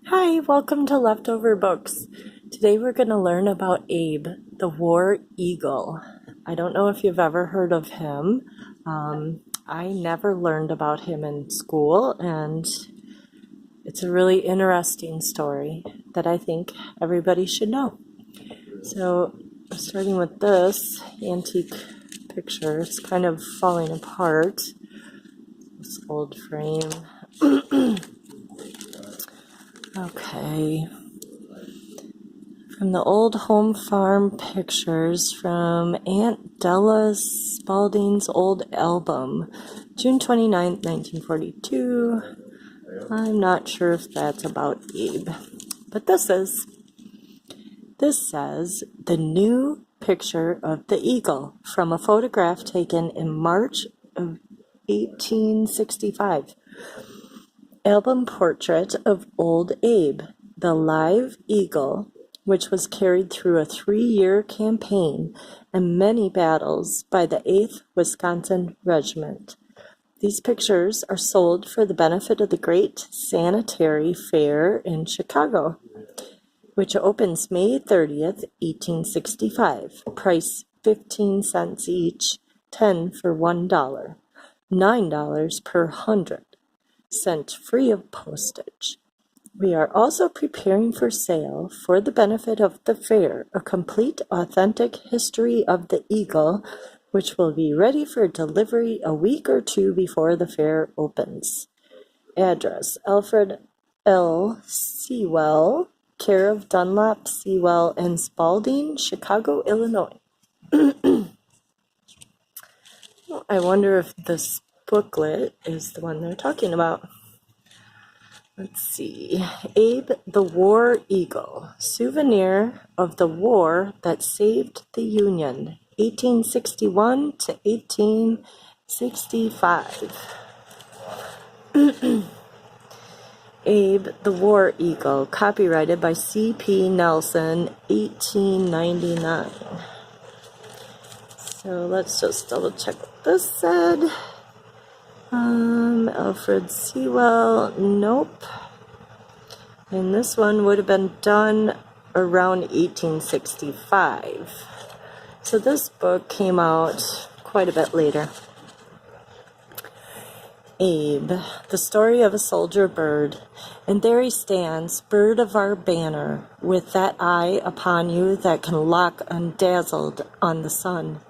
Hi, welcome to Leftover Books. Today we're going to learn about Abe, the War Eagle. I don't know if you've ever heard of him. I never learned about him in school, and it's a really interesting story that I think everybody should know. So, starting with this antique picture, it's kind of falling apart. This old frame. Okay. From the old home farm pictures from Aunt Della Spalding's old album, June 29th, 1942. I'm not sure if that's about Abe, but this is. This says, the new picture of the eagle from a photograph taken in March of 1865. Album portrait of old Abe, the live eagle, which was carried through a 3-year campaign and many battles by the 8th Wisconsin Regiment. These pictures are sold for the benefit of the Great Sanitary Fair in Chicago, which opens May 30th, 1865. Price 15 cents each, 10 for $1, $9 per 100, sent free of postage. We are also preparing for sale, for the benefit of the fair, a complete, authentic history of the eagle, which will be ready for delivery a week or two before the fair opens. Address, Alfred L. Sewell, care of Dunlap, Sewell, and Spalding, Chicago, Illinois. I wonder if this booklet is the one they're talking about. Let's see. Abe the War Eagle, souvenir of the war that saved the Union, 1861 to 1865. Abe the War Eagle, copyrighted by C.P. Nelson, 1899. So let's just double check what this said. Alfred Sewell, nope. And this one would have been done around 1865. So this book came out quite a bit later. Abe, the story of a soldier bird. And there he stands, bird of our banner, with that eye upon you that can lock undazzled on the sun.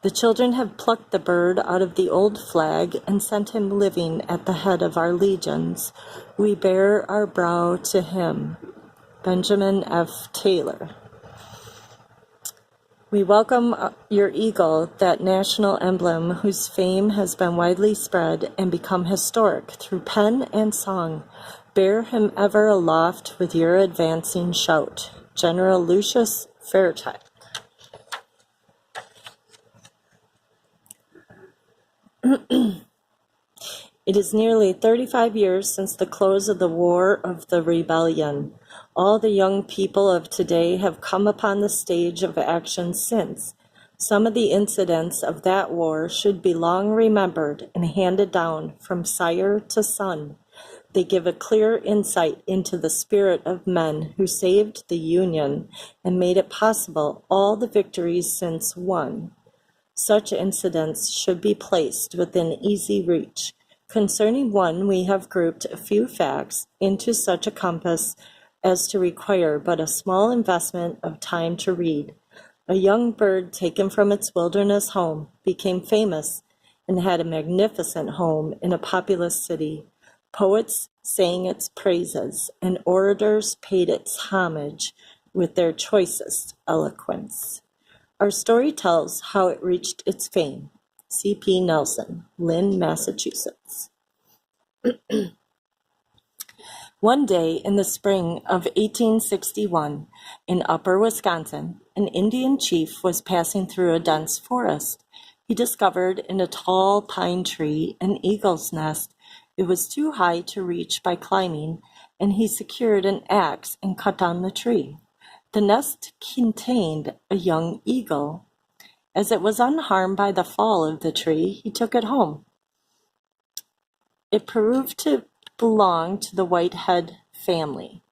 The children have plucked the bird out of the old flag and sent him living at the head of our legions. We bare our brow to him. Benjamin F. Taylor. We welcome your eagle, that national emblem whose fame has been widely spread and become historic through pen and song. Bear him ever aloft with your advancing shout. General Lucius Fairchild. It is nearly 35 years since the close of the War of the Rebellion. All the young people of today have come upon the stage of action since. Some of the incidents of that war should be long remembered and handed down from sire to son. They give a clear insight into the spirit of men who saved the Union and made it possible all the victories since won. Such incidents should be placed within easy reach. Concerning one, we have grouped a few facts into such a compass as to require but a small investment of time to read. A young bird taken from its wilderness home became famous and had a magnificent home in a populous city. Poets sang its praises, and orators paid its homage with their choicest eloquence. Our story tells how it reached its fame. C.P. Nelson, Lynn, Massachusetts. One day in the spring of 1861, in upper Wisconsin, an Indian chief was passing through a dense forest. He discovered in a tall pine tree an eagle's nest. It was too high to reach by climbing, and he secured an axe and cut down the tree. The nest contained a young eagle. As it was unharmed by the fall of the tree, he took it home. It proved to belong to the Whitehead family.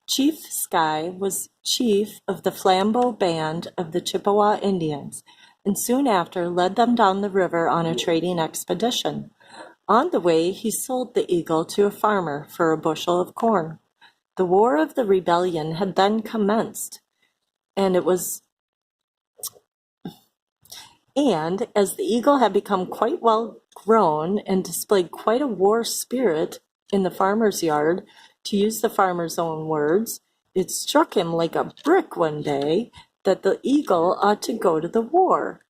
Chief Sky was chief of the Flambeau Band of the Chippewa Indians, and soon after led them down the river on a trading expedition. On the way, he sold the eagle to a farmer for a bushel of corn. The War of the Rebellion had then commenced, and as the eagle had become quite well grown and displayed quite a war spirit in the farmer's yard, to use the farmer's own words, it struck him like a brick one day that the eagle ought to go to the war.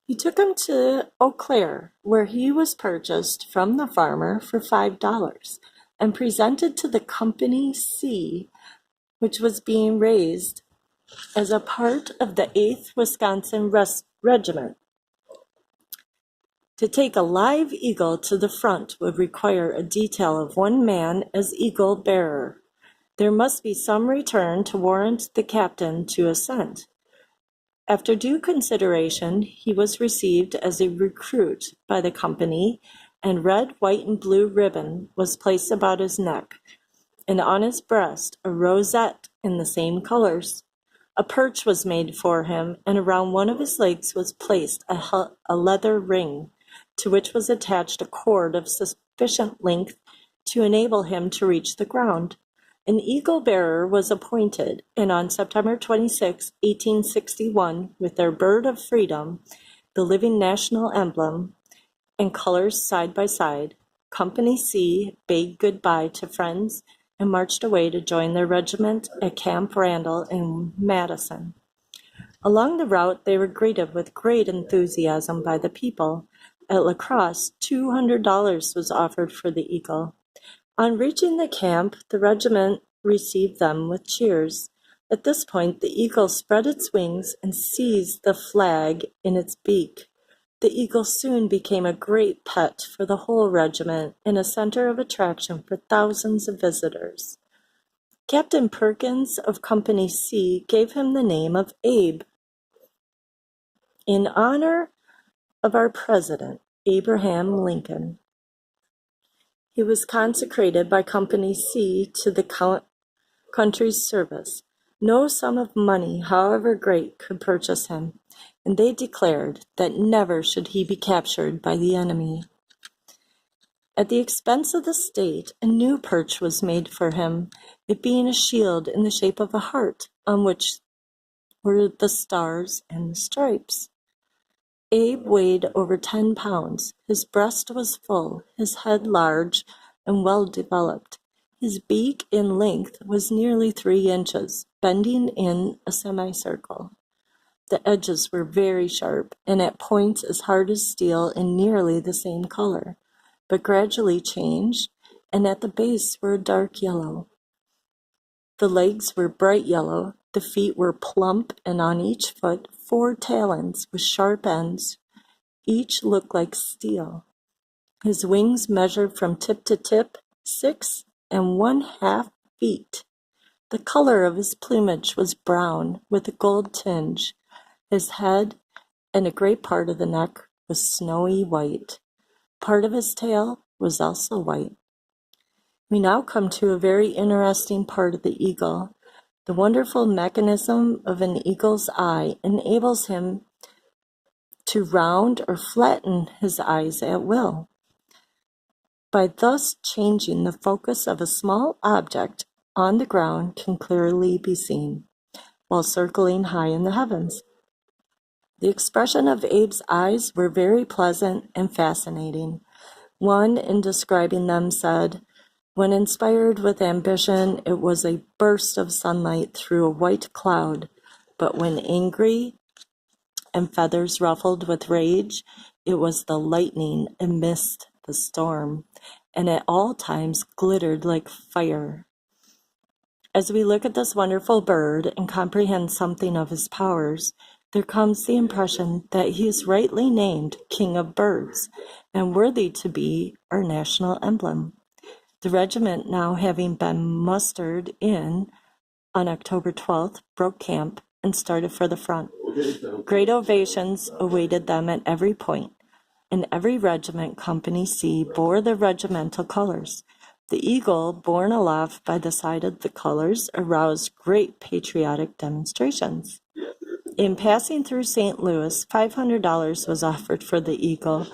He took him to Eau Claire, where he was purchased from the farmer for $5 and presented to the Company C, which was being raised as a part of the 8th Wisconsin Regiment. To take a live eagle to the front would require a detail of one man as eagle bearer. There must be some return to warrant the captain to assent. After due consideration, he was received as a recruit by the company, and red, white, and blue ribbon was placed about his neck, and on his breast a rosette in the same colors. A perch was made for him, and around one of his legs was placed a leather ring, to which was attached a cord of sufficient length to enable him to reach the ground. An eagle bearer was appointed, and on September 26, 1861, with their bird of freedom, the living national emblem, and colors side by side, Company C bade goodbye to friends and marched away to join their regiment at Camp Randall in Madison. Along the route, they were greeted with great enthusiasm by the people. At La Crosse, $200 was offered for the eagle. On reaching the camp, the regiment received them with cheers. At this point, the eagle spread its wings and seized the flag in its beak. The eagle soon became a great pet for the whole regiment and a center of attraction for thousands of visitors. Captain Perkins of Company C gave him the name of Abe, in honor of our president, Abraham Lincoln. He was consecrated by Company C to the country's service. No sum of money, however great, could purchase him, and they declared that never should he be captured by the enemy. At the expense of the state, a new perch was made for him, it being a shield in the shape of a heart, on which were the stars and the stripes. Abe weighed over 10 pounds. His breast was full, his head large and well developed. His beak in length was nearly 3 inches, bending in a semicircle. The edges were very sharp, and at points as hard as steel and nearly the same color, but gradually changed, and at the base were a dark yellow. The legs were bright yellow, the feet were plump, and on each foot 4 talons with sharp ends. Each looked like steel. His wings measured from tip to tip 6 1/2 feet. The color of his plumage was brown with a gold tinge. His head and a great part of the neck was snowy white. Part of his tail was also white. We now come to a very interesting part of the eagle. The wonderful mechanism of an eagle's eye enables him to round or flatten his eyes at will, by thus changing the focus of a small object on the ground can clearly be seen, while circling high in the heavens. The expression of Abe's eyes were very pleasant and fascinating. One, in describing them, said, "When inspired with ambition, it was a burst of sunlight through a white cloud, but when angry and feathers ruffled with rage, it was the lightning amidst the storm, and at all times glittered like fire." As we look at this wonderful bird and comprehend something of his powers, there comes the impression that he is rightly named King of Birds and worthy to be our national emblem. The regiment, now having been mustered in on October 12th, broke camp and started for the front. Great ovations awaited them at every point, and every regiment, Company C, bore the regimental colors. The eagle, borne aloft by the side of the colors, aroused great patriotic demonstrations. In passing through St. Louis, $500 was offered for the eagle.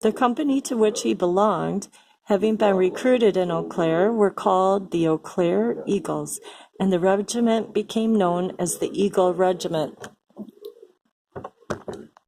The company to which he belonged, having been recruited in Eau Claire, were called the Eau Claire Eagles, and the regiment became known as the Eagle Regiment.